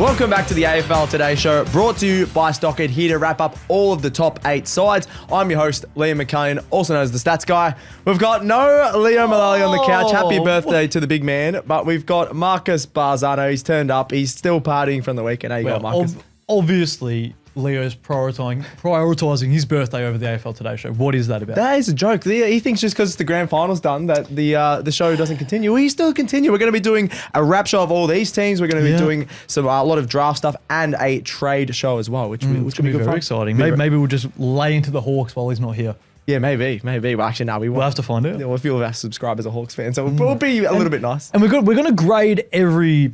Welcome back to the AFL Today Show, brought to you by Stockhead, here to wrap up all of the top 8 sides. I'm your host, Liam McAllion, also known as the Stats Guy. We've got no Leo Mullaly on the couch. Happy birthday to the big man. But we've got Marcus Bazzano. He's turned up. He's still partying from the weekend. How you going, Marcus? Obviously, Leo's prioritising his birthday over the AFL Today Show. What is that about? That is a joke. He thinks just because the grand final's done that the show doesn't continue. We still continue. We're going to be doing a wrap show of all these teams. We're going to be doing a lot of draft stuff and a trade show as well, which will be very fun. exciting. Maybe we'll just lay into the Hawks while he's not here. Yeah, maybe. Well, actually, no, we'll have to find out. A few of our subscribers are Hawks fans, so it'll be a little bit nice. And we're going to grade every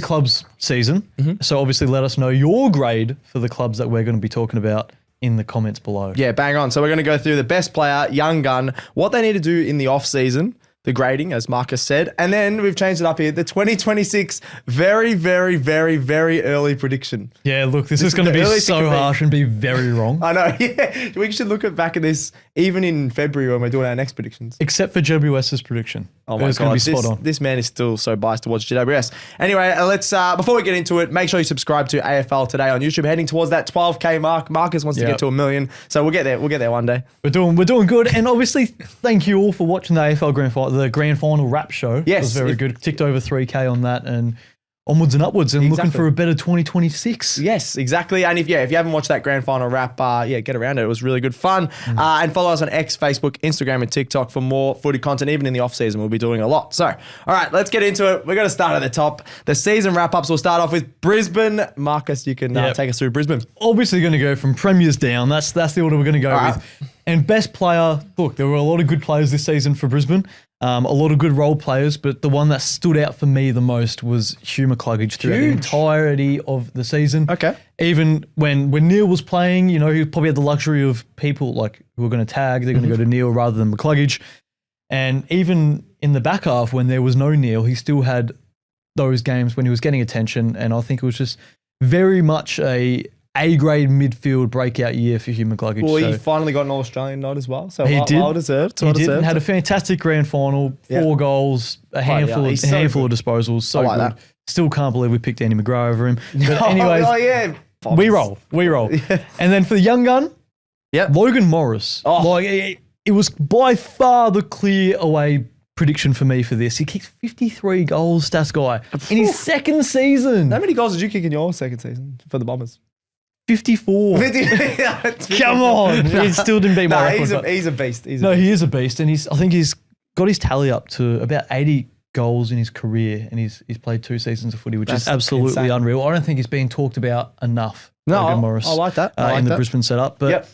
club's season. So obviously let us know your grade for the clubs that we're going to be talking about in the comments below. Yeah, bang on. So we're going to go through the best player, young gun, what they need to do in the off season, the grading, as Marcus said. And then we've changed it up here, the 2026 very, very, very, very early prediction. Yeah, look, this is going to be so harsh and be very wrong. I know, yeah. We should look back at this even in February when we're doing our next predictions. Except for GWS's prediction. Oh my God, this man is still so biased towards GWS. Anyway, let's before we get into it, make sure you subscribe to AFL Today on YouTube. Heading towards that 12K mark. Marcus wants to get to 1 million, so we'll get there. We'll get there one day. We're doing good, and obviously, thank you all for watching the AFL grand final wrap show. Yes, it was very good. Ticked over 3K on that, and onwards and upwards, and looking for a better 2026. Yes, exactly. And if you haven't watched that grand final wrap, get around it. It was really good fun. And follow us on X, Facebook, Instagram, and TikTok for more footy content. Even in the off season, we'll be doing a lot. So, all right, let's get into it. We're going to start at the top. The season wrap ups. We'll start off with Brisbane. Marcus, you can take us through Brisbane. Obviously, going to go from premiers down. That's the order we're going to go with. And best player. Look, there were a lot of good players this season for Brisbane. A lot of good role players, but the one that stood out for me the most was Hugh McCluggage throughout the entirety of the season. Okay. Even when Neil was playing, he probably had the luxury of people who were going to tag, they're going to go to Neil rather than McCluggage. And even in the back half when there was no Neil, he still had those games when he was getting attention. And I think it was just very much A-grade midfield breakout year for Hugh McCluggage. Well, he finally got an All-Australian nod as well, so well deserved. He did, and had a fantastic grand final, 4 goals, a handful of disposals. So good. That. Still can't believe we picked Andy McGrath over him. But anyways, we roll. Yeah. And then for the young gun, Logan Morris. It was by far the clear away prediction for me for this. He kicked 53 goals, Stats Guy, in his second season. How many goals did you kick in your second season for the Bombers? 54. Come on. He still didn't beat my record. He's a beast. He is a beast. And I think he's got his tally up to about 80 goals in his career. And he's played 2 seasons of footy, which is absolutely unreal. I don't think he's being talked about enough. No, Morris, I like that. in the Brisbane setup. But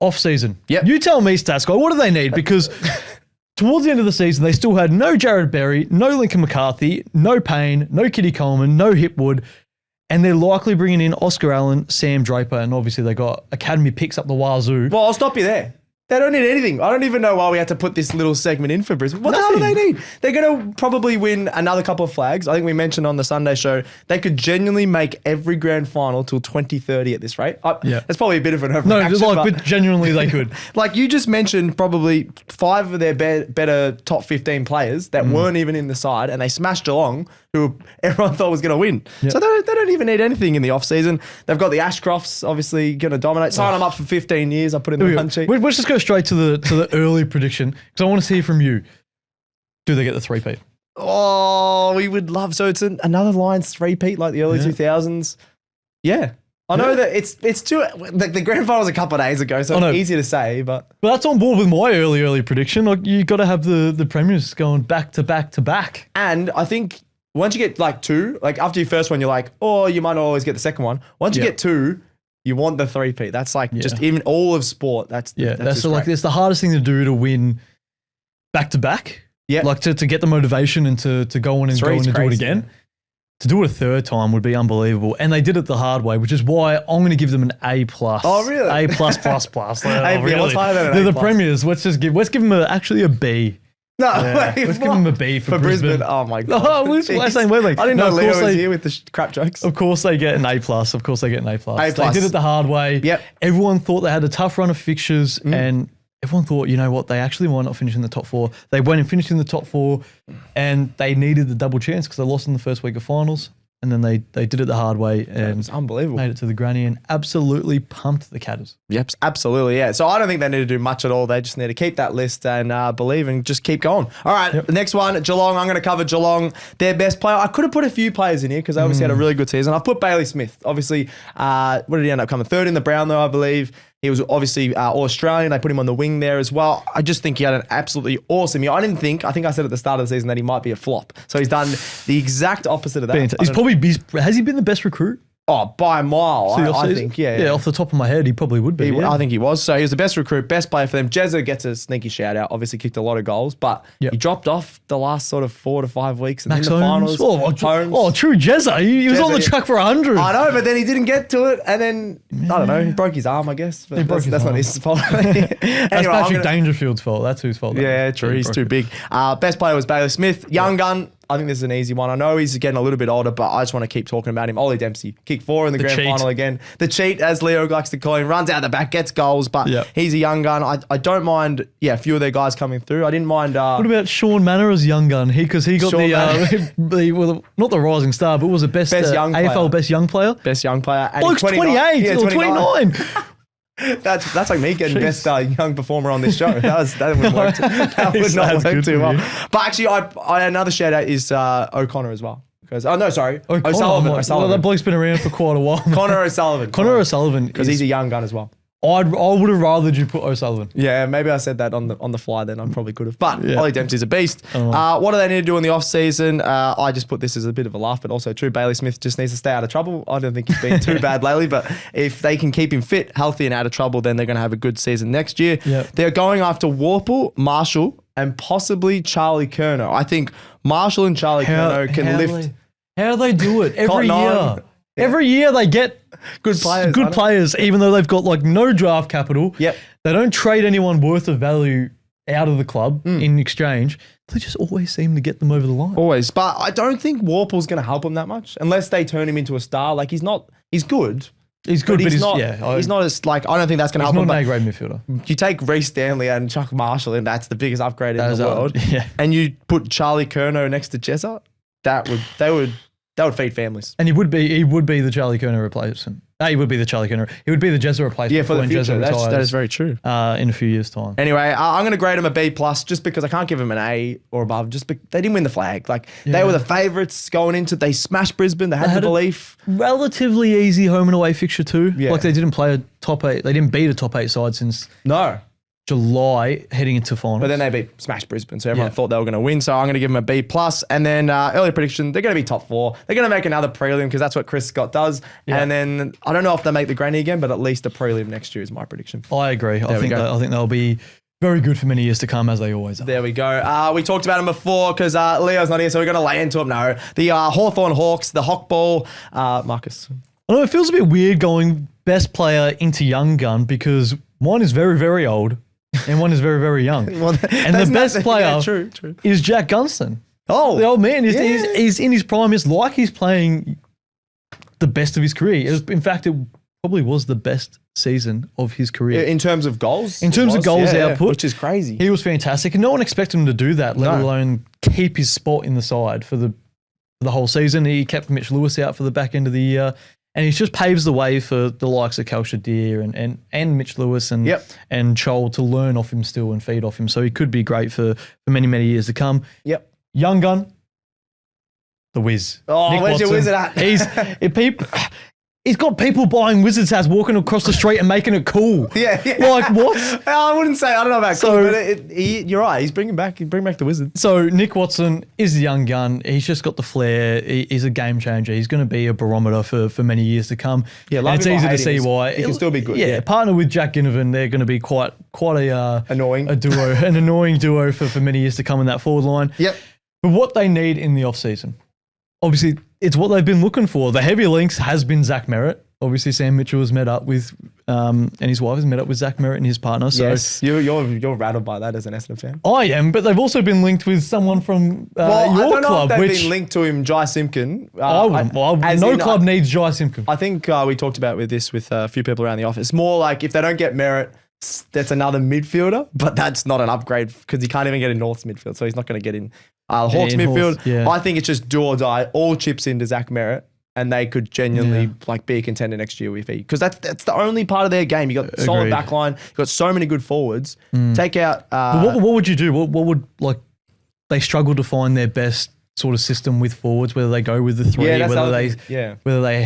off-season. You tell me, Stats Guy, what do they need? Because towards the end of the season, they still had no Jared Berry, no Lincoln McCarthy, no Payne, no Kitty Coleman, no Hipwood. And they're likely bringing in Oscar Allen, Sam Draper, and obviously they got academy picks up the wazoo. Well, I'll stop you there. They don't need anything. I don't even know why we had to put this little segment in for Brisbane. What the hell do they need? They're going to probably win another couple of flags. I think we mentioned on the Sunday show, they could genuinely make every grand final till 2030 at this rate. That's probably a bit of an overreaction. But genuinely they could. You just mentioned probably 5 of their better top 15 players that weren't even in the side, and they smashed Geelong, who everyone thought was going to win. Yep. So they don't even need anything in the off-season. They've got the Ashcrofts, obviously, going to dominate. Sign them up for 15 years. I put in the run sheet. Let's just go straight to the early prediction, because I want to hear from you. Do they get the 3-peat? Oh, we would love. So it's another Lions 3-peat like the early 2000s. Yeah. I know that it's too. The grand final was a couple of days ago, so it's easy to say, but that's on board with my early prediction. You got to have the premiers going back to back to back. And I think once you get 2, after your first one, you're like, oh, you might not always get the second one. Once you get 2, you want the 3-peat. That's just even all of sport. That's it's the hardest thing to do to win back to back. Yeah, to get the motivation and to go on and do it again. Yeah. To do it a third time would be unbelievable. And they did it the hard way, which is why I'm going to give them an A+. Oh, really? A+++. Really? What's higher than an They're A+? The premiers. Let's give them actually a B. No, let's give them a B for Brisbane. Oh, my God. We're saying wavelength. I didn't know Leo was here with the crap jokes. Of course they get an A+. Of course they get an A+. They did it the hard way. Yep. Everyone thought they had a tough run of fixtures and everyone thought, you know what, they actually might not finish in the top 4. They went and finished in the top 4 and they needed the double chance because they lost in the first week of finals. and then they did it the hard way It and was unbelievable. made it to the granny and absolutely pumped the Catters. Yep, absolutely, yeah. So I don't think they need to do much at all. They just need to keep that list and believe and just keep going. All right, The next one, Geelong. I'm going to cover Geelong. Their best player. I could have put a few players in here because they obviously had a really good season. I've put Bailey Smith. Obviously, what did he end up coming? Third in the Brownlow, I believe. He was obviously All-Australian. They put him on the wing there as well. I just think he had an absolutely awesome year. I think I said at the start of the season that he might be a flop. So he's done the exact opposite of that. Has he been the best recruit? Oh, by a mile, I think. Yeah, off the top of my head, he probably would be. I think he was. So he was the best recruit, best player for them. Jezza gets a sneaky shout out. Obviously kicked a lot of goals, but he dropped off the last sort of 4 to 5 weeks. And Max in the Holmes. finals. True Jezza. He was on the track for 100. I know, but then he didn't get to it. And then, I don't know, he broke his arm, I guess. But that's not his fault. That's Patrick Dangerfield's fault. That's whose fault. Yeah, true. He's too big. Best player was Bailey Smith. Young gun. I think this is an easy one. I know he's getting a little bit older, but I just want to keep talking about him. Ollie Dempsey, kicked 4 in the grand final again. The cheat, as Leo likes to call him, runs out the back, gets goals, but he's a young gun. I don't mind, a few of their guys coming through. I didn't mind. What about Sean Manor as young gun? Because he got not the rising star, but was the best young AFL best young player. Best young player. And Bloke's 28 or 29. That's like me getting best young performer on this show. That would work. That would not work too well. But actually, I another shout out is O'Connor as well. Because O'Sullivan. Well, that bloke's been around for quite a while. Connor O'Sullivan. Because he's a young gun as well. I would have rathered you put O'Sullivan. Yeah, maybe I said that on the fly then. I probably could have. But Ollie Dempsey's a beast. What do they need to do in the off season? I just put this as a bit of a laugh, but also true. Bailey Smith just needs to stay out of trouble. I don't think he's been too bad lately, but if they can keep him fit, healthy and out of trouble, then they're going to have a good season next year. They're going after Warple, Marshall, and possibly Charlie Curnow. I think Marshall and Charlie Curnow can lift. How do they do it every year? Every year they get good players, even though they've got like no draft capital. They don't trade anyone worth of value out of the club in exchange. They just always seem to get them over the line. Always. But I don't think Warple's going to help them that much unless they turn him into a star. Like he's good. He's good, but he's not as like, I don't think that's going to help him. He's not an A-grade midfielder. You take Reece Stanley and Chuck Marshall and that's the biggest upgrade in the world. And you put Charlie Curnow next to Jezza, that would feed families. And he would be the Charlie Curnow replacement. He would be the Charlie Curnow. He would be the Jezza replacement. Yeah, for the future. That is very true. In a few years' time. Anyway, I'm going to grade him a B+ just because I can't give him an A or above. They didn't win the flag. Like they were the favourites going into. They smashed Brisbane. They had the belief. Relatively easy home and away fixture too. Like they didn't play a top 8. They didn't beat a top 8 side since July heading into finals. But then they smashed Brisbane, so everyone thought they were going to win. So I'm going to give them a B+. And then early prediction, they're going to be top 4. They're going to make another prelim because that's what Chris Scott does. And then I don't know if they make the granny again, but at least a prelim next year is my prediction. I agree. I think they'll be very good for many years to come, as they always are. There we go. We talked about them before because Leo's not here, so we're going to lay into them now. The Hawthorn Hawks, the Hawkball, Marcus. I know it feels a bit weird going best player into young gun because one is very, very old. And one is very, very young. And the best player is Jack Gunston. Oh. The old man is in his prime. It's like he's playing the best of his career. In fact, it probably was the best season of his career. In terms of goals? In terms of goals output. Which is crazy. He was fantastic. And no one expected him to do that, let alone keep his spot in the side for the whole season. He kept Mitch Lewis out for the back end of the year. And he just paves the way for the likes of Cal Shadir and Mitch Lewis and Chol to learn off him still and feed off him. So he could be great for many, many years to come. Young gun, the Wiz. Oh, Nick where's Watson. Your Wizard at? He's got people buying Wizard's hats, walking across the street and making it cool. Like what? I wouldn't say, I don't know about cool, but you're right. He's bringing back the Wizard. So Nick Watson is the young gun. He's just got the flair. He's a game changer. He's going to be a barometer for many years to come. Yeah, and it's easy to see why. He can still be good. Yeah, partner with Jack Ginnivan, they're going to be quite a annoying a duo, an annoying duo for many years to come in that forward line. But what they need in the off season, obviously, it's what they've been looking for. The heavy links has been Zach Merritt. Obviously, Sam Mitchell has met up with, and his wife has met up with Zach Merritt and his partner. So yes, you're rattled by that as an Essendon fan. I am, but they've also been linked with someone from your club. I don't know if they've been linked to him, Jai Simpkin. No club needs Jai Simpkin. I think we talked about with a few people around the office. More like if they don't get Merritt, that's another midfielder, but that's not an upgrade because he can't even get in North's midfield, so he's not going to get in Hawks midfield. I think it's just do or die. All chips into Zach Merritt. and they could genuinely like be a contender next year with he, because that's the only part of their game. You got solid backline, you got so many good forwards. Take out. But what would you do? What would like they struggle to find their best sort of system with forwards, whether they go with the three, whether they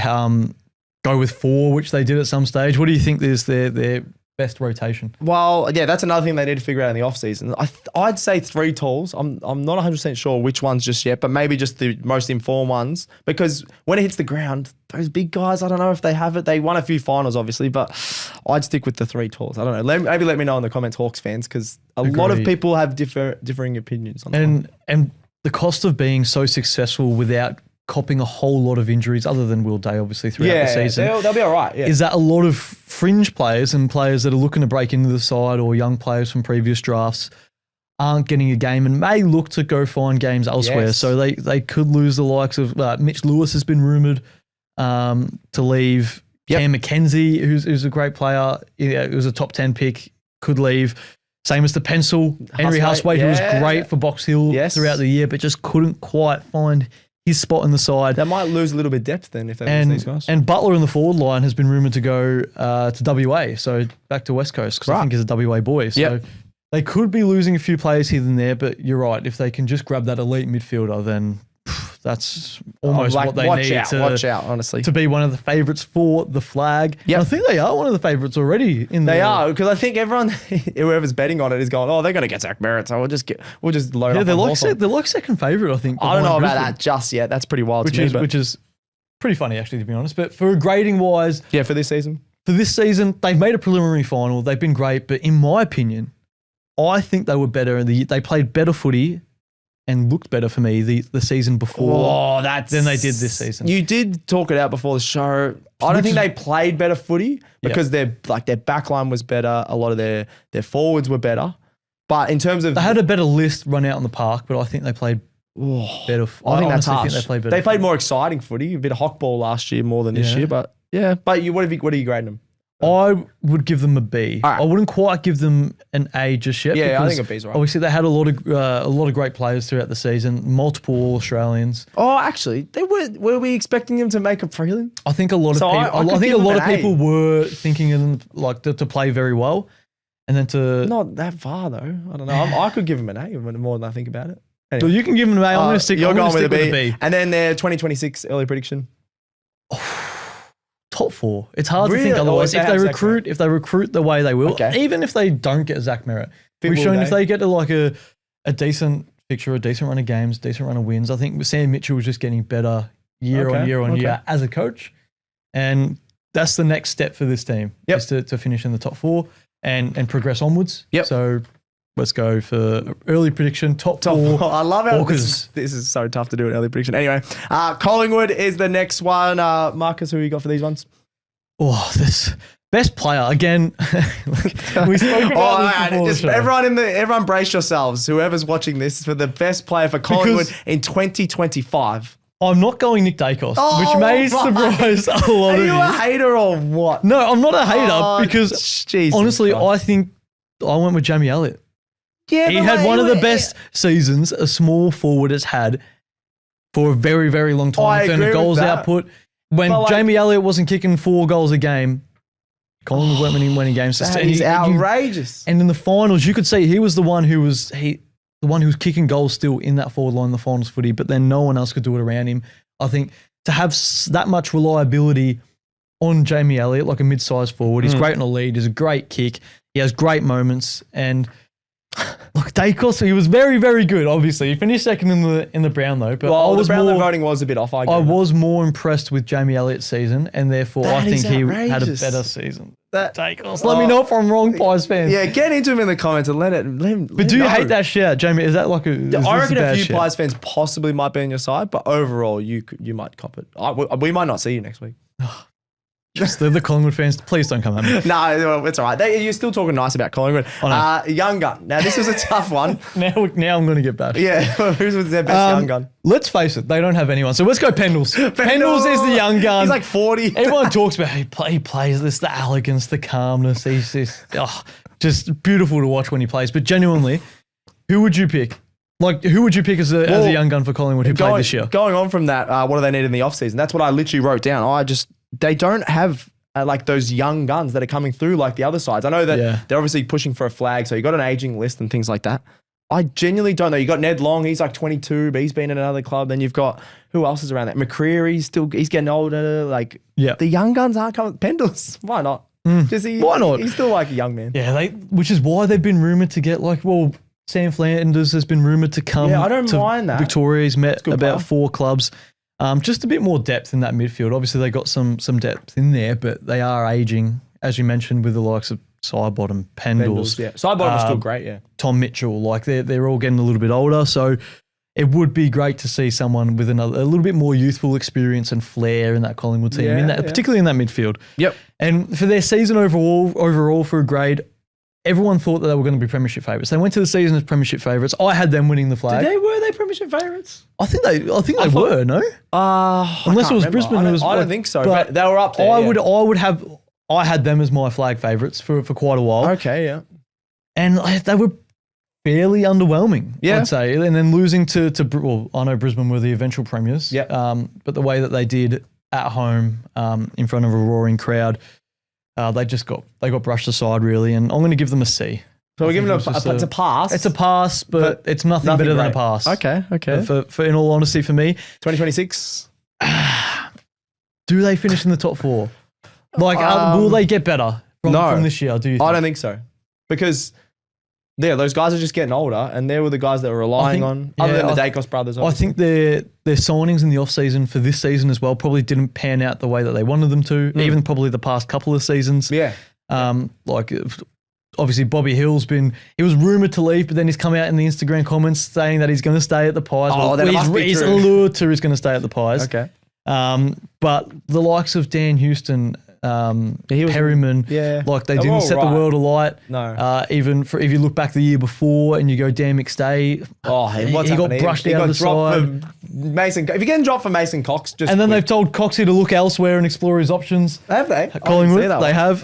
go with four, which they did at some stage. What do you think is their best rotation? Well, yeah, that's another thing they need to figure out in the offseason. I'd say 3 talls. I'm not 100% sure which ones just yet, but maybe just the most informed ones, because when it hits the ground, those big guys, I don't know if they have it. They won a few finals, obviously, but I'd stick with the 3 talls. I don't know. Maybe let me know in the comments, Hawks fans, because a lot of people have differing opinions on that. And the cost of being so successful without copping a whole lot of injuries, other than Will Day, obviously, throughout the season. They'll be all right. Yeah. Is that a lot of fringe players and players that are looking to break into the side, or young players from previous drafts aren't getting a game and may look to go find games elsewhere. Yes. So they could lose the likes of Mitch Lewis has been rumoured to leave. Cam McKenzie, who's a great player, who's a top 10 pick, could leave. Same as the pencil, Henry Housewaite, who was great for Box Hill throughout the year, but just couldn't quite find his spot in the side. They might lose a little bit of depth then if they lose these guys. And Butler in the forward line has been rumoured to go to WA, so back to West Coast, because I think he's a WA boy. So they could be losing a few players here and there, but you're right. If they can just grab that elite midfielder, then that's almost what they need to be one of the favourites for the flag. Yep. I think they are one of the favourites already. They are, because I think everyone, whoever's betting on it, is going, they're going to get Zach Merritt, so we'll just load up. They're like second favourite, I think. I don't know about that just yet. That's pretty wild to me. Which is pretty funny, actually, to be honest. But for grading wise, for this season, they've made a preliminary final. They've been great, but in my opinion, I think they were better. They played better footy and looked better for me the season before than they did this season. You did talk it out before the show. I don't think they played better footy because their back line was better. A lot of their forwards were better. But in terms of... They had a better list run out in the park, but I think they played better. I think that's harsh. They played footy. more exciting footy, a bit of hockball last year more than this year. But what are you grading them? I would give them a B. Right. I wouldn't quite give them an A just yet. Yeah, I think a B's right. Obviously, they had a lot of great players throughout the season, multiple All-Australians. Oh, actually, were we expecting them to make a prelim? I think a lot of people were thinking of them to play very well, and then to not that far though. I don't know. I could give them an A more than I think about it. Anyway. So you can give them an A. I'm going to stick. You're going with a B. And then their 2026 early prediction. Top 4. It's hard to think otherwise. If they recruit the way they will, even if they don't get Zach Merritt, we've shown if they get to a decent fixture, a decent run of games, decent run of wins, I think Sam Mitchell was just getting better year on year as a coach. And that's the next step for this team, is to finish in the top 4 and progress onwards. So let's go for early prediction, top 4. I love it. This is so tough to do an early prediction. Anyway, Collingwood is the next one. Marcus, who you got for these ones? This best player again. We spoke about this before. Everyone brace yourselves. Whoever's watching this for the best player for Collingwood in 2025. I'm not going Nick Dacos, which may surprise a lot of you. Are you a hater or what? No, I'm not a hater because honestly, I think I went with Jamie Elliott. Yeah, he had one of the best seasons a small forward has had for a very, very long time. In terms of goals output. When Jamie Elliott wasn't kicking 4 goals a game, Collingwood weren't winning games. He's outrageous. And in the finals, you could see he was the one who was kicking goals still in that forward line in the finals footy, but then no one else could do it around him. I think to have that much reliability on Jamie Elliott, like a mid-sized forward, he's great in the lead, he's a great kick, he has great moments, and look, Dacos, he was very, very good, obviously. He finished second in the Brown, though. But the Brownlow voting was a bit off, I was more impressed with Jamie Elliott's season, and therefore I think he had a better season. Dacos. Let me know if I'm wrong, Pies fans. Yeah, get into him in the comments and let him But do you hate that shout, Jamie? Is that like a... I reckon a few Pies fans possibly might be on your side, but overall, you might cop it. We might not see you next week. Just the Collingwood fans, please don't come at me. No, it's all right. You're still talking nice about Collingwood. Young gun. Now, this was a tough one. now I'm going to get bashed. Yeah, who's their best young gun? Let's face it, they don't have anyone. So let's go Pendles. Pendles is the young gun. He's like 40. Everyone talks about how he plays this, the elegance, the calmness. He's just beautiful to watch when he plays. But genuinely, who would you pick? Like, who would you pick as a young gun for Collingwood who played this year? Going on from that, what do they need in the offseason? That's what I literally wrote down. They don't have like those young guns that are coming through like the other sides. I know that they're obviously pushing for a flag, so you got an aging list and things like that. I genuinely don't know. You got Ned Long, he's like 22, but he's been in another club. Then you've got, who else is around that? McCreary, he's getting older. Like, the young guns aren't coming. Pendles, why not? Why not? He's still like a young man. Yeah, which is why they've been rumoured to get Sam Flanders has been rumoured to come. Yeah, I don't mind that. Victoria's met about 4 clubs. Just a bit more depth in that midfield. Obviously, they got some depth in there, but they are aging, as you mentioned, with the likes of Sidebottom, Pendles. Yeah, Sidebottom is still great, yeah. Tom Mitchell, like they're all getting a little bit older, so it would be great to see someone with a little bit more youthful experience and flair in that Collingwood team, particularly in that midfield. Yep. And for their season overall for a grade, everyone thought that they were going to be premiership favourites. They went to the season as premiership favourites. I had them winning the flag. Were they premiership favourites? I think they were, no? Unless it was Brisbane. I don't think so, but they were up there. I had them as my flag favourites for quite a while. Okay, yeah. And they were fairly underwhelming, I'd say. And then losing to I know Brisbane were the eventual premiers. Yeah. But the way that they did at home in front of a roaring crowd, they got brushed aside really, and I'm going to give them a C. So we're giving it it's a pass. It's a pass, but it's nothing better than a pass. Okay. For in all honesty, for me, 2026. Do they finish in the top 4? Like, will they get better from this year? Do you think? I don't think so, because those guys are just getting older, and they were the guys that were relying on, other than the Dacos brothers. Obviously. I think their signings in the off season for this season as well probably didn't pan out the way that they wanted them to. Even probably the past couple of seasons. Yeah. Obviously Bobby Hill's he was rumoured to leave, but then he's come out in the Instagram comments saying that he's going to stay at the Pies. He's allured to he's going to stay at the Pies. Okay. But the likes of Dan Houston, Perryman, they didn't set the world alight. No. Even if you look back the year before and you go Dan McStay, he got brushed out of the side. Mason, if you're getting dropped for Mason Cox, and then they've told Coxie to look elsewhere and explore his options. Have they? Collingwood, they have.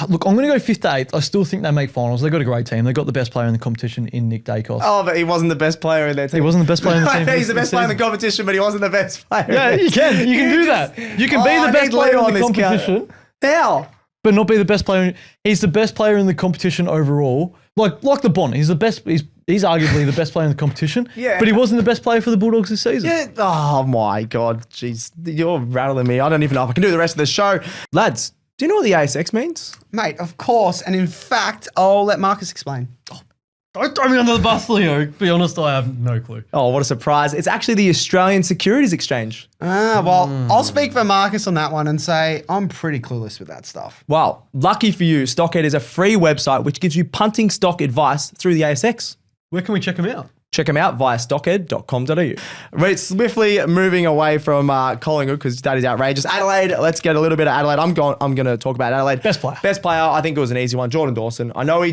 Look, I'm going to go 5th to 8th. I still think they make finals. They've got a great team. They've got the best player in the competition in Nick Dacos. Oh, but he wasn't the best player in their team. He wasn't the best player in the team. He's the best player in the competition, but he wasn't the best player. Yeah, you can do that. You can be the best player in the competition. How? But not be the best player. He's the best player in the competition overall. Like the Bond. He's the best. He's arguably the best player in the competition. Yeah. But he wasn't the best player for the Bulldogs this season. Yeah. Oh my God. Jeez. You're rattling me. I don't even know if I can do the rest of the show. Lads, do you know what the ASX means? Mate, of course. And in fact, I'll let Marcus explain. Don't throw me under the bus, Leo. Be honest, I have no clue. Oh, what a surprise. It's actually the Australian Securities Exchange. I'll speak for Marcus on that one and say I'm pretty clueless with that stuff. Well, lucky for you, Stockhead is a free website which gives you punting stock advice through the ASX. Where can we check them out? Check them out via stockhead.com.au. We're swiftly moving away from Collingwood because that is outrageous. Adelaide, let's get a little bit of Adelaide. I'm going to talk about Adelaide. Best player. I think it was an easy one. Jordan Dawson. I know he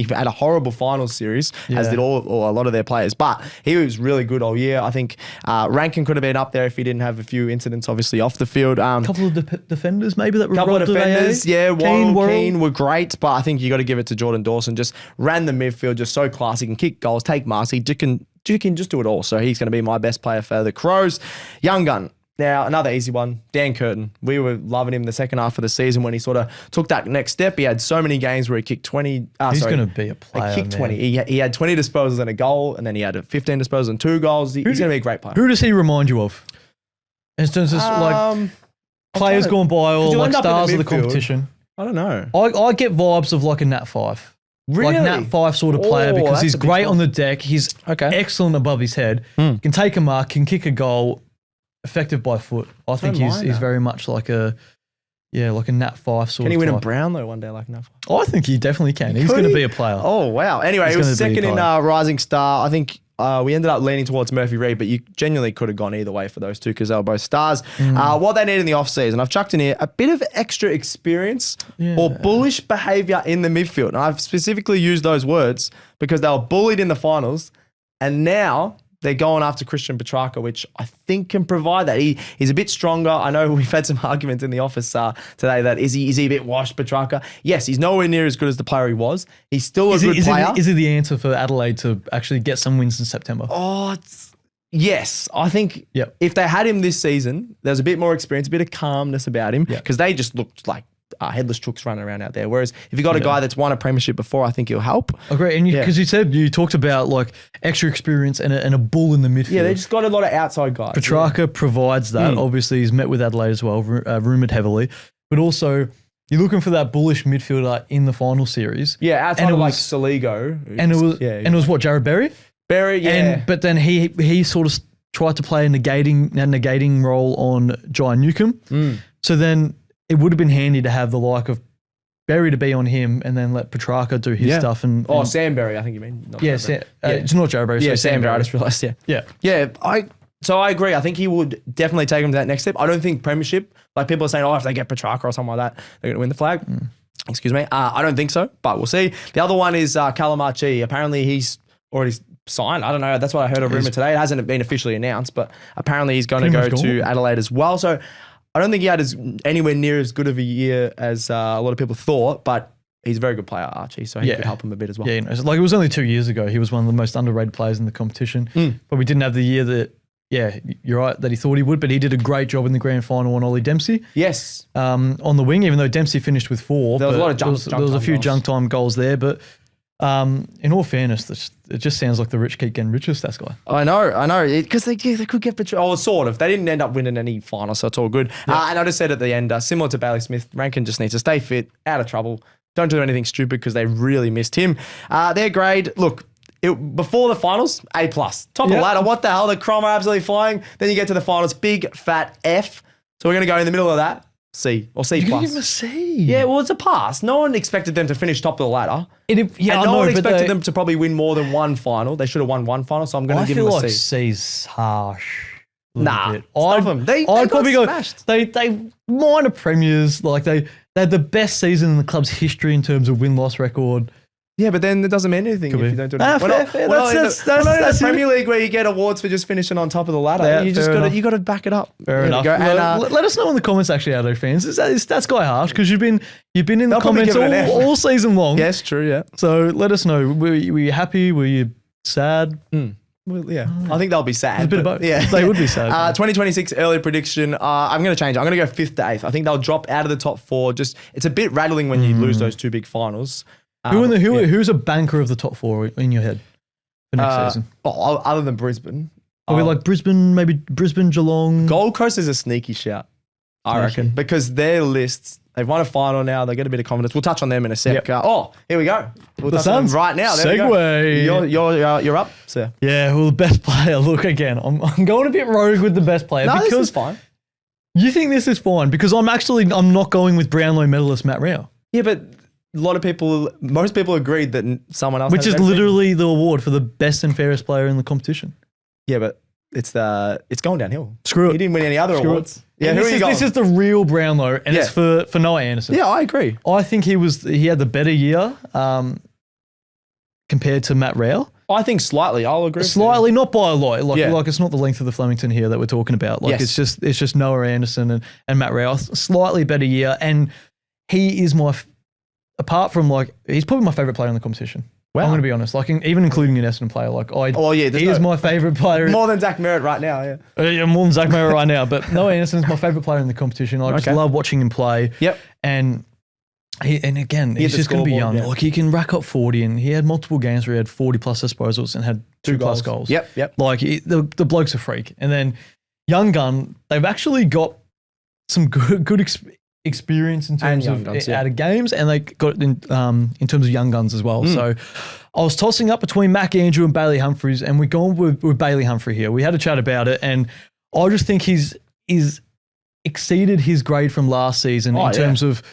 had a horrible finals series, as did all a lot of their players, but he was really good all year. I think Rankin could have been up there if he didn't have a few incidents, obviously, off the field. A couple of defenders maybe that were couple of defenders, Keane were great, but I think you got to give it to Jordan Dawson. Just ran the midfield, just so classy. He can kick goals, take marks. He can just do it all. So he's going to be my best player for the Crows. Young gun. Now, another easy one, Dan Curtin. We were loving him the second half of the season when he sort of took that next step. He had so many games where he kicked 20. He's going to be a player, He kicked 20. He had 20 disposals and a goal, and then he had 15 disposals and 2 goals. He's going to be a great player. Who does he remind you of? In terms of players gone by or like stars of the competition? I don't know. I get vibes of like a Nat 5. Really? Like Nat 5 sort of player because he's great on the deck. He's excellent above his head. Can take a mark, can kick a goal, effective by foot. I think he's very much like a Nat 5 sort of Can he win type. a Brown though one day like Nat 5? I think he definitely can. He's going to be a player. Oh, wow. Anyway, he was second in Rising Star. I think we ended up leaning towards Murphy Reid, but you genuinely could have gone either way for those two because they were both stars. What they need in the off-season, I've chucked in here a bit of extra experience or bullish behaviour in the midfield. And I've specifically used those words because they were bullied in the finals and now they're going after Christian Petrarca, which I think can provide that. He's a bit stronger. I know we've had some arguments in the office today that is he a bit washed, Petrarca? Yes, he's nowhere near as good as the player he was. He's still a good player. Is he the answer for Adelaide to actually get some wins in September? Oh, yes. I think if they had him this season, there's a bit more experience, a bit of calmness about him because they just looked like headless chooks running around out there. Whereas if you got a guy that's won a premiership before, I think he'll help. Agree. And because you talked about like extra experience and a bull in the midfield. Yeah, they just got a lot of outside guys. Petrarca provides that. Obviously, he's met with Adelaide as well, rumoured heavily. But also, you're looking for that bullish midfielder in the final series. Yeah, outside of like Saligo. And it was what, Jared Berry? Berry, yeah. But then he sort of tried to play a negating role on Jai Newcomb. So then it would have been handy to have the like of Berry to be on him and then let Petrarca do his stuff. And Sam Berry, I think you mean. It's not Jared Berry. Yeah, Sam Berry. I just realised. Yeah. I agree. I think he would definitely take him to that next step. I don't think premiership, like people are saying, if they get Petrarca or something like that, they're going to win the flag. Excuse me. I don't think so, but we'll see. The other one is Calamarchi. Apparently he's already signed. I don't know. That's what I heard a rumour today. It hasn't been officially announced, but apparently he's going to go to Adelaide as well. So I don't think he had anywhere near as good of a year as a lot of people thought, but he's a very good player, Archie, so he could help him a bit as well. Yeah, like it was only 2 years ago. He was one of the most underrated players in the competition. Probably didn't have the year that, you're right, that he thought he would, but he did a great job in the grand final on Ollie Dempsey. Yes. On the wing, even though Dempsey finished with 4. There was a lot of there was a few junk time goals there, but in all fairness, it just sounds like the rich keep getting richer, stats guy. I know, because they could get Petrarca. Oh, sort of. They didn't end up winning any final, so it's all good. And I just said at the end, similar to Bailey Smith, Rankin just needs to stay fit, out of trouble. Don't do anything stupid because they really missed him. Their grade, look, before the finals, A+. Top of the ladder. What the hell? The Crom are absolutely flying. Then you get to the finals, big fat F. So we're going to go in the middle of that. C or C+. You're going to give them a C? Yeah, well, it's a pass. No one expected them to finish top of the ladder. No one expected them to probably win more than one final. They should have won one final, so I'm going to give them a C. I feel like C's harsh. Nah, stop them. They probably got smashed. They minor premiers. Like they had the best season in the club's history in terms of win-loss record. Yeah, but then it doesn't mean anything if you don't do it. We're not in the Premier League where you get awards for just finishing on top of the ladder. Yeah, you got to back it up. Fair enough. And, let us know in the comments, actually, Adelaide fans. Is that guy harsh? Because you've been in the comments all season long. Yes, true. Yeah. So let us know. Were you happy? Were you sad? Well, yeah, I think they'll be sad. A bit of both. Yeah, they would be sad. 2026 early prediction. I'm going to change it. I'm going to go 5th to 8th. I think they'll drop out of the top 4. It's a bit rattling when you lose those 2 big finals. Who's a banker of the top 4 in your head for next season? Other than Brisbane. Are we like Brisbane, maybe Brisbane, Geelong? Gold Coast is a sneaky shout, I reckon, because their lists, they've won a final now. They get a bit of confidence. We'll touch on them in a sec. Here we go. We'll touch on them right now. There Segue. You're up, sir. Yeah, well, the best player. Look, again, I'm going a bit rogue with the best player. No, this is fine. You think this is fine? Because I'm not going with Brownlow medalist Matt Rao. Yeah, but most people agreed that someone else, which is literally the award for the best and fairest player in the competition. Yeah, but it's going downhill. Screw it. He didn't win any other awards. Yeah, this is the real Brownlow, and it's for Noah Anderson. Yeah, I agree. I think he had the better year compared to Matt Rao. I think slightly. I'll agree. Slightly, not by a lot. Like it's not the length of the Flemington here that we're talking about. Like it's just Noah Anderson and Matt Rao. Slightly better year, and he is apart from he's probably my favourite player in the competition. Wow. I'm going to be honest, even including an Essendon player. He is my favourite player. More than Zach Merritt right now, yeah. More than Zach Merritt right now, but Noah Anderson's my favourite player in the competition. I just love watching him play. Yep. And he's just going to be young. Yeah. He can rack up 40, and he had multiple games where he had 40 plus disposals and had 2 plus goals. Yep. The bloke's a freak. And then young gun, they've actually got some good experience in terms of out of games, and they got it in terms of young guns as well. So I was tossing up between Mac Andrew and Bailey Humphries, and we're going with Bailey Humphrey here. We had a chat about it, and I just think he's exceeded his grade from last season in terms of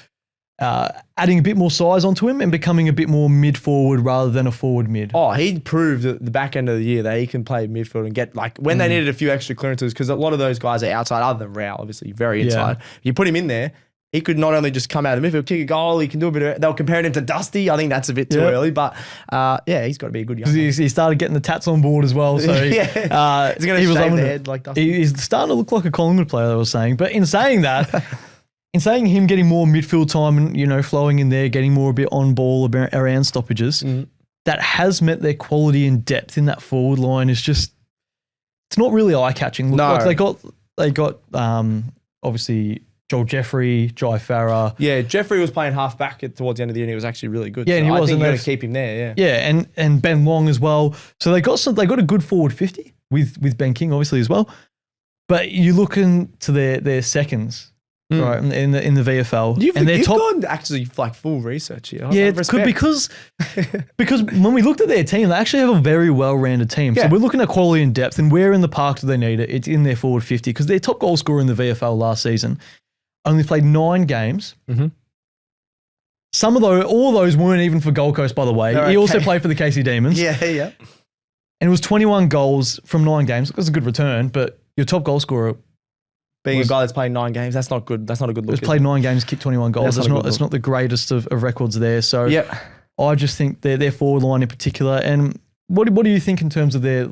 adding a bit more size onto him and becoming a bit more mid-forward rather than a forward mid. He proved at the back end of the year that he can play midfield and get, when they needed a few extra clearances, because a lot of those guys are outside, other than Rao, obviously, very inside. You put him in there, he could not only just come out of midfield, kick a goal, he can do a bit of. They were comparing him to Dusty. I think that's a bit too early, but he's got to be a good young. He started getting the tats on board as well, so he's going to shave the head like Dusty. He's starting to look like a Collingwood player. I was saying, but in saying that. In saying him getting more midfield time and, flowing in there, getting more a bit on ball around stoppages, that has meant their quality and depth in that forward line is just, it's not really eye-catching. No. Like they got obviously Joel Jeffrey, Jai Farah. Yeah, Jeffrey was playing half-back towards the end of the year and he was actually really good. Yeah, and he was. I think you got to keep him there, Yeah, and Ben Long as well. So they got a good forward 50 with Ben King obviously as well. But you look into their seconds. Right, in the VFL. You've gone actually like full research here. Yeah, because when we looked at their team, they actually have a very well-rounded team. Yeah. So we're looking at quality and depth, and where in the park do they need it? It's in their forward 50 because their top goal scorer in the VFL last season only played 9 games. Some of all those weren't even for Gold Coast, by the way. He also played for the KC Demons. Yeah. And it was 21 goals from 9 games. It was a good return, but your top goal scorer. Being a guy that's playing 9 games, that's not good. That's not a good look. He's played 9 games, kicked 21 goals. It's not the greatest of records there. So I just think their forward line in particular. And what do you think in terms of their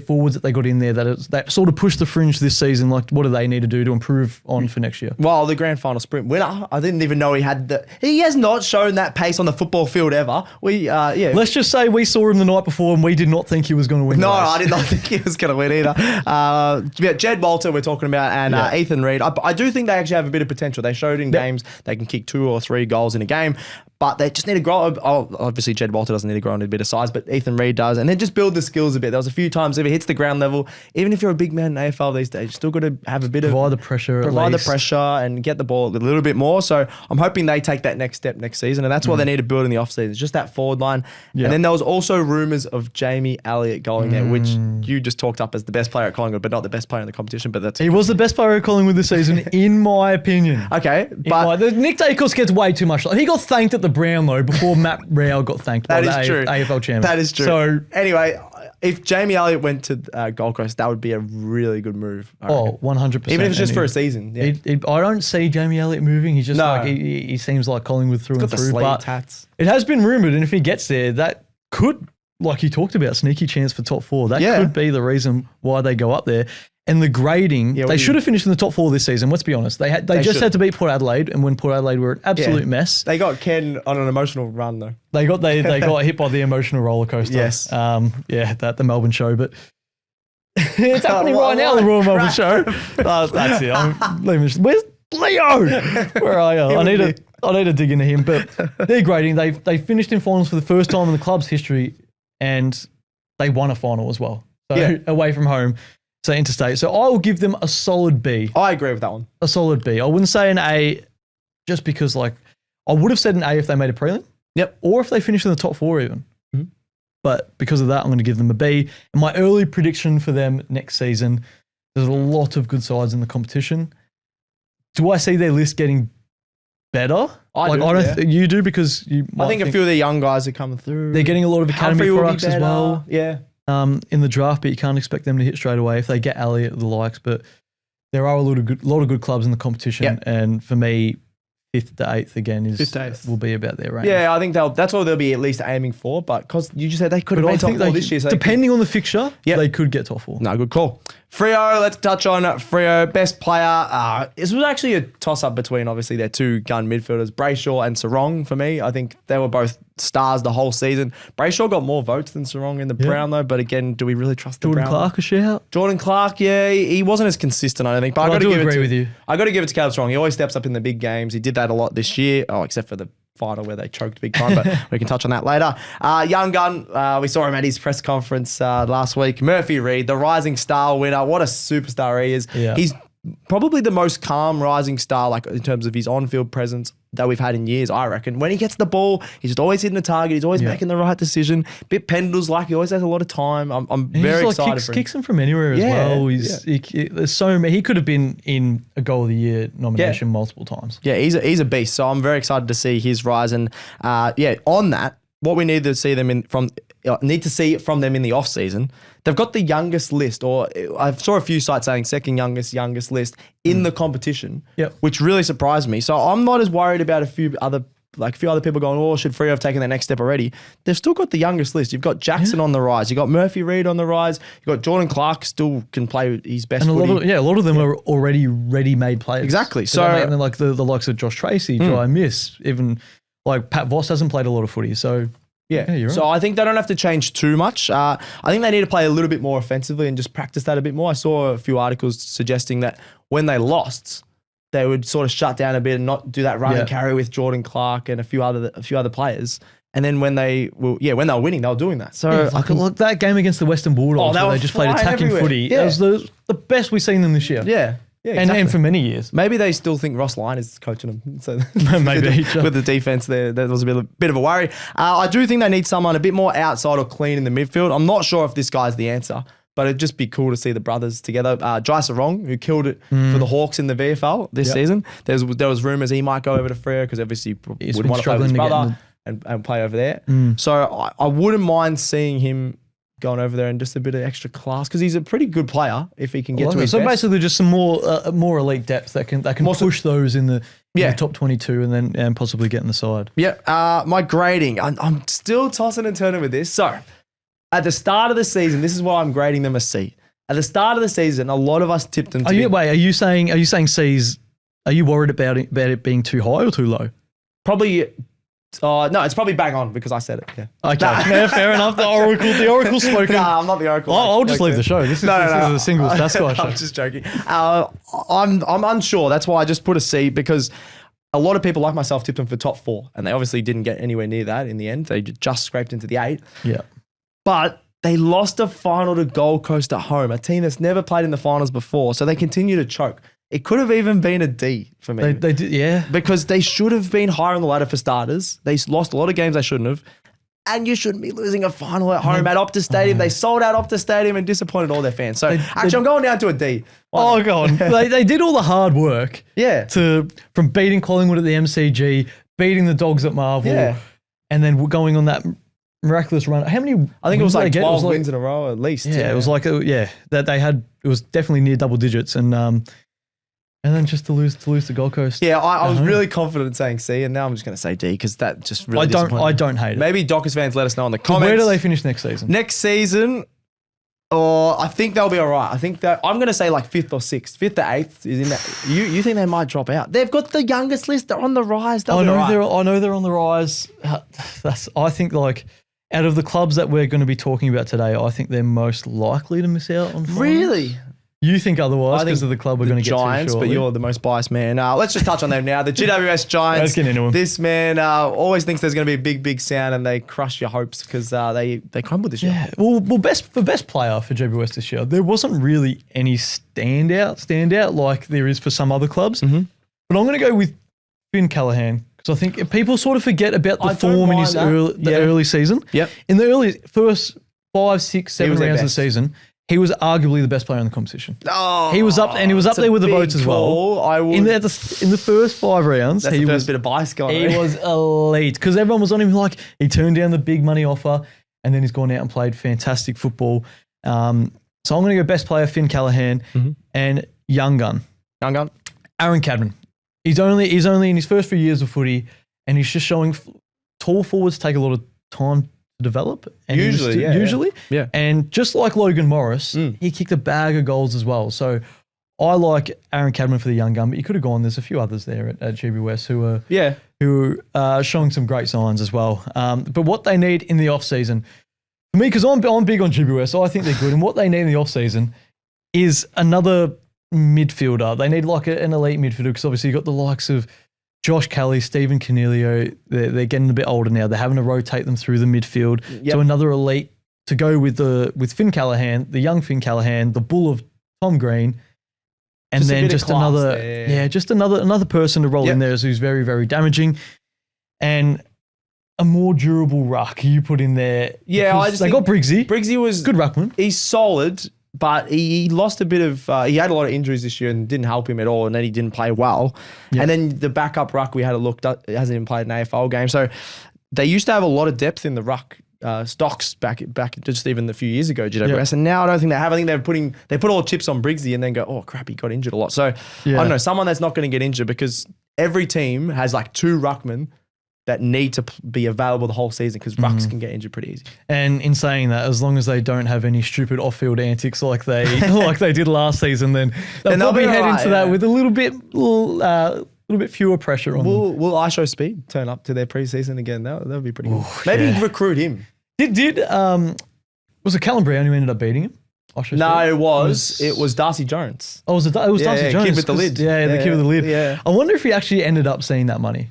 forwards that they got in there that sort of pushed the fringe this season? Like, what do they need to do to improve on for next year? Well, the grand final sprint winner, I didn't even know he has not shown that pace on the football field ever. Let's just say we saw him the night before and we did not think he was going to win. No, I did not think he was going to win either. Jed Walter we're talking about and Ethan Reid. I do think they actually have a bit of potential. They showed in games they can kick 2 or 3 goals in a game. But they just need to grow. Obviously, Jed Walter doesn't need to grow in a bit of size, but Ethan Reid does. And then just build the skills a bit. There was a few times if it hits the ground level, even if you're a big man in AFL these days, you still got to have a bit provide the pressure and get the ball a little bit more. So I'm hoping they take that next step next season. And that's what they need to build in the offseason. It's just that forward line. Yeah. And then there was also rumours of Jamie Elliott going there, which you just talked up as the best player at Collingwood, but not the best player in the competition. But he was the best player at Collingwood this season, in my opinion. Okay. But Nick Dacos gets way too much. He got thanked at the Brownlow before Matt Rowell got thanked by the AFL chairman. That is true. So anyway, if Jamie Elliott went to Gold Coast, that would be a really good move. 100%. Even if it's just for a season. Yeah. I don't see Jamie Elliott moving. He's just he seems like Collingwood through and through. But tats. It has been rumoured, and if he gets there, that could, like you talked about, sneaky chance for top 4. That could be the reason why they go up there. And the grading, they should have finished in the top 4 this season. Let's be honest. They just had to beat Port Adelaide, and when Port Adelaide were an absolute mess. They got Ken on an emotional run though. They got hit by the emotional roller coaster. Yes. The Melbourne show, but it's happening right now. The Royal Melbourne show. That's it. Where's Leo? Where are you? I need to dig into him. But their grading, they finished in finals for the first time in the club's history, and they won a final as well. So away from home. So interstate. So I will give them a solid B. I agree with that one. A solid B. I wouldn't say an A just because I would have said an A if they made a prelim. Yep. Or if they finished in the top 4 even. Mm-hmm. But because of that, I'm going to give them a B. And my early prediction for them next season, there's a lot of good sides in the competition. Do I see their list getting better? I don't think you do because I think a few of the young guys are coming through. They're getting a lot of academy products as well. Yeah. In the draft, but you can't expect them to hit straight away if they get Elliott or the likes. But there are a lot of good clubs in the competition, and for me, 5th to 8th again will be about their range. Yeah, I think that's what they'll be at least aiming for. But because you just said they could have made top 4 this year, so depending on the fixture, they could get top 4. No, good call. Freo, let's touch on Freo. Best player. This was actually a toss-up between, obviously, their 2 gun midfielders, Brayshaw and Sarong, for me. I think they were both stars the whole season. Brayshaw got more votes than Sarong in the Brownlow, but again, do we really trust the Brownlow? Jordan Clark a shout? Jordan Clark, he wasn't as consistent, I don't think. But I agree with you. I got to give it to Caleb Sarong. He always steps up in the big games. He did that a lot this year, except for the final where they choked big time, but we can touch on that later. Young gun, we saw him at his press conference last week. Murphy Reid, the rising star winner. What a superstar he is. Yeah. He's probably the most calm rising star, like in terms of his on-field presence that we've had in years, I reckon. When he gets the ball, he's just always hitting the target. He's always making the right decision. Bit Pendles-like. He always has a lot of time. I'm very excited for him. Kicks him from anywhere as well. There's so many. He could have been in a Goal of the Year nomination multiple times. Yeah, he's a beast. So I'm very excited to see his rise. And on that, what we need to see them in from need to see it from them in the off season. They've got the youngest list, or I saw a few sites saying second youngest list in the competition, which really surprised me. So I'm not as worried about a few other people going, oh, should Freo have taken that next step already? They've still got the youngest list. You've got Jackson on the rise. You've got Murphy Reid on the rise. You've got Jordan Clark still can play his best footy. A lot of them are already ready-made players. Exactly. So and then like the likes of Josh Tracy, Jai Miss, even like Pat Voss hasn't played a lot of footy. So you're so right. I think they don't have to change too much. I think they need to play a little bit more offensively and just practice that a bit more. I saw a few articles suggesting that when they lost, they would sort of shut down a bit and not do that run and carry with Jordan Clark and a few other players. And then when they were winning, they were doing that. So I could look that game against the Western Bulldogs where they just played attacking footy. Yeah. That was the best we've seen them this year. Yeah. Exactly. And for many years. Maybe they still think Ross Lyon is coaching them. So maybe with the defense there, that was a bit of a worry. I do think they need someone a bit more outside or clean in the midfield. I'm not sure if this guy's the answer, but it'd just be cool to see the brothers together. Jai Sarong, who killed it for the Hawks in the VFL this season. There was rumours he might go over to Freo because obviously he would want to play with his brother and play over there. So I wouldn't mind seeing him going over there and just a bit of extra class because he's a pretty good player if he can get to his best. Basically just some more elite depth that can push those in the top 22 and then possibly get in the side. Yeah. My grading, I'm still tossing and turning with this. So at the start of the season, this is why I'm grading them a C. At the start of the season, a lot of us tipped them to Are you saying C's? Are you worried about it being too high or too low? Probably. No, it's probably bang on because I said it. Yeah. Okay. Fair enough. The oracle spoken. Nah, I'm not the oracle. I'll just leave the show. This is a single Stats Guy show. I'm just joking. I'm unsure. That's why I just put a C because a lot of people like myself tipped them for top 4 and they obviously didn't get anywhere near that in the end. They just scraped into the 8. Yeah. But they lost a final to Gold Coast at home, a team that's never played in the finals before. So they continue to choke. It could have even been a D for me. They did, yeah. Because they should have been higher on the ladder for starters. They lost a lot of games they shouldn't have. And you shouldn't be losing a final at home at Optus Stadium. They sold out Optus Stadium and disappointed all their fans. So I'm going down to a D. Oh, go on. They did all the hard work. Yeah. From beating Collingwood at the MCG, beating the Dogs at Marvel, and then going on that miraculous run. How many? I think it was like 12 wins in a row at least. Yeah, it was like that they had. It was definitely near double digits, and then just to lose to Gold Coast. Yeah, I was really confident in saying C, and now I'm just going to say D because that just really. I don't hate it. Maybe Dockers fans let us know in the comments. Where do they finish next season? Next season, I think they'll be all right. I think that I'm going to say like 5th or 6th, 5th to 8th is in that. You think they might drop out? They've got the youngest list. They're on the rise. I know they're on the rise. I think like. Out of the clubs that we're going to be talking about today, I think they're most likely to miss out on finals. Really? You think otherwise because of the club we're going to get Giants, to shortly. but you're the most biased man. Let's just touch on them now. The GWS Giants. Let's get into them. This man always thinks there's going to be a big, big sound and they crush your hopes because they crumbled this year. Yeah. Well, best player for GWS this year, there wasn't really any standout like there is for some other clubs. Mm-hmm. But I'm going to go with Finn Callaghan. So I think people sort of forget about the form in his early season. Yep. In the first 5, 6, 7 rounds of the season, he was arguably the best player in the competition. Oh, he was up there with the votes as well. In the first 5 rounds, that's the first bit of bias going on. He was elite because everyone was on him like he turned down the big money offer and then he's gone out and played fantastic football. So I'm going to go best player Finn Callaghan and young gun Aaron Cadman. He's only in his first few years of footy, and he's just showing tall forwards take a lot of time to develop. And usually, yeah. And just like Logan Morris, he kicked a bag of goals as well. So I like Aaron Cadman for the young gun, but you could have gone. There's a few others there at GWS who are showing some great signs as well. But what they need in the off season, for me, because I'm big on GWS, so I think they're good. And what they need in the off season is another midfielder. They need like an elite midfielder because obviously you've got the likes of Josh Kelly, Stephen Cornelio. They're getting a bit older now. They're having to rotate them through the midfield. Yep. So another elite to go with Finn Callaghan, the young Finn Callaghan, the bull of Tom Green, and then just another person to roll in there who's very, very damaging and a more durable ruck you put in there. Yeah, they got Briggsy. Briggsy was good ruckman. He's solid. But he lost a bit of, he had a lot of injuries this year and didn't help him at all. And then he didn't play well. Yep. And then the backup ruck we had a look, hasn't even played an AFL game. So they used to have a lot of depth in the ruck stocks back just even a few years ago, GWS, and now I don't think they have. I think they put all chips on Briggsy and then go, oh crap, he got injured a lot. So I don't know, someone that's not going to get injured, because every team has like 2 ruckmen that need to be available the whole season, because rucks can get injured pretty easy. And in saying that, as long as they don't have any stupid off-field antics like they did last season, then they'll probably head into that with a little bit fewer pressure on them. Will ISHO Speed turn up to their preseason again? That would be pretty cool. Maybe recruit him. Was it Callum Brown who ended up beating him? No, it was Darcy Jones. Oh, it was Darcy Jones. Kid with the lid. Yeah, the kid with the lid. Yeah. I wonder if he actually ended up seeing that money.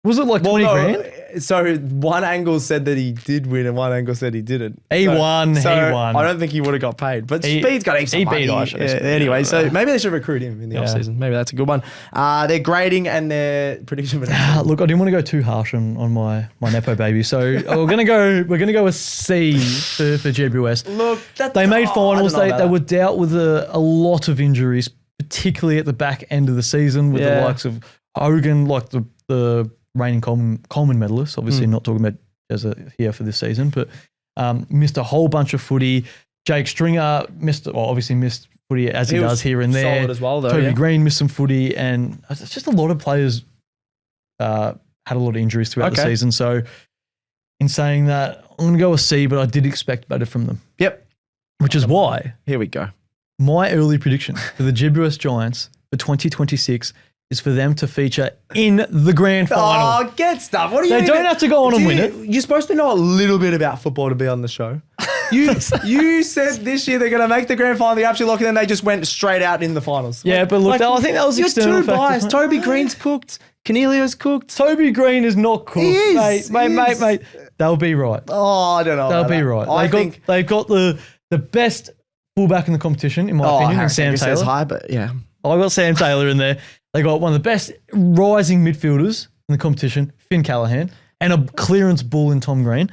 Was it like 20 grand? So one angle said that he did win and one angle said he didn't. He won. I don't think he would have got paid. But Speed's got heaps of money. He beat ISHO. Anyway, so maybe they should recruit him in the offseason. Maybe that's a good one. They're grading and their prediction. Look, I didn't want to go too harsh on my Nepo baby. So we're gonna go a C for GWS. Look, they made finals. They were dealt with a lot of injuries, particularly at the back end of the season with the likes of Hogan, like the reigning Coleman medalist, obviously not talking about here for this season, but missed a whole bunch of footy. Jake Stringer missed footy as he does here and there. Solid as well, though. Toby Green missed some footy, and it's just a lot of players had a lot of injuries throughout the season. So in saying that, I'm going to go a C, but I did expect better from them. Yep. Which is why. Here we go. My early prediction for the GWS Giants for 2026 is for them to feature in the grand final. Oh, get stuff. What do you They don't have to go on and win it. You're supposed to know a little bit about football to be on the show. You said this year they're going to make the grand final, the absolute lock, and then they just went straight out in the finals. Yeah, but look, I think that was external factors. You're too biased. Toby Green's cooked. Cornelio's cooked. Toby Green is not cooked. He is. Mate. They'll be right. Oh, I don't know. They'll be right. They've got the best fullback in the competition, in my opinion, and Sam Taylor. Says high, but yeah. I got Sam Taylor in there. They got one of the best rising midfielders in the competition, Finn Callahan, and a clearance bull in Tom Green.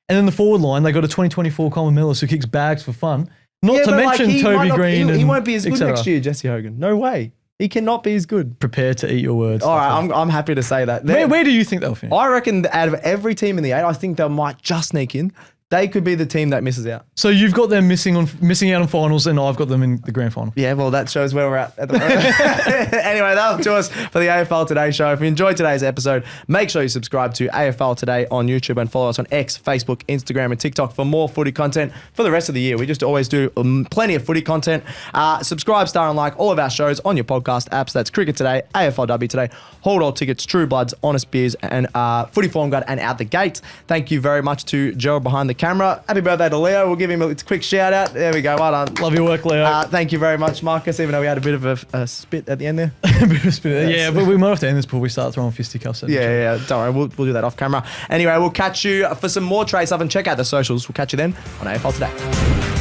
And then the forward line, they got a 2024 Coleman medalist who kicks bags for fun. Not to mention Toby Green. He won't be as good next year, Jesse Hogan. No way. He cannot be as good. Prepare to eat your words. All right, I'm happy to say that. Where do you think they'll finish? I reckon out of every team in the 8, I think they might just sneak in. They could be the team that misses out. So you've got them missing out on finals, and I've got them in the grand final. Yeah, well, that shows where we're at the moment. Anyway, that was to us for the AFL Today Show. If you enjoyed today's episode, make sure you subscribe to AFL Today on YouTube and follow us on X, Facebook, Instagram, and TikTok for more footy content for the rest of the year. We just always do plenty of footy content. Subscribe, star, and like all of our shows on your podcast apps. That's Cricket Today, AFLW Today, Hold All Tickets, True Bloods, Honest Beers, and Footy Form Guide, and Out the Gate. Thank you very much to Gerald behind the camera. Happy birthday to Leo. We'll give him a quick shout out. There we go. Well done. Love your work, Leo. Thank you very much, Marcus, even though we had a bit of a spit at the end there. A bit of a spit. Yeah, but we might have to end this before we start throwing fisticuffs at each other. Yeah. Don't worry. We'll do that off camera. Anyway, we'll catch you for some more Trade stuff, and check out the socials. We'll catch you then on AFL Today.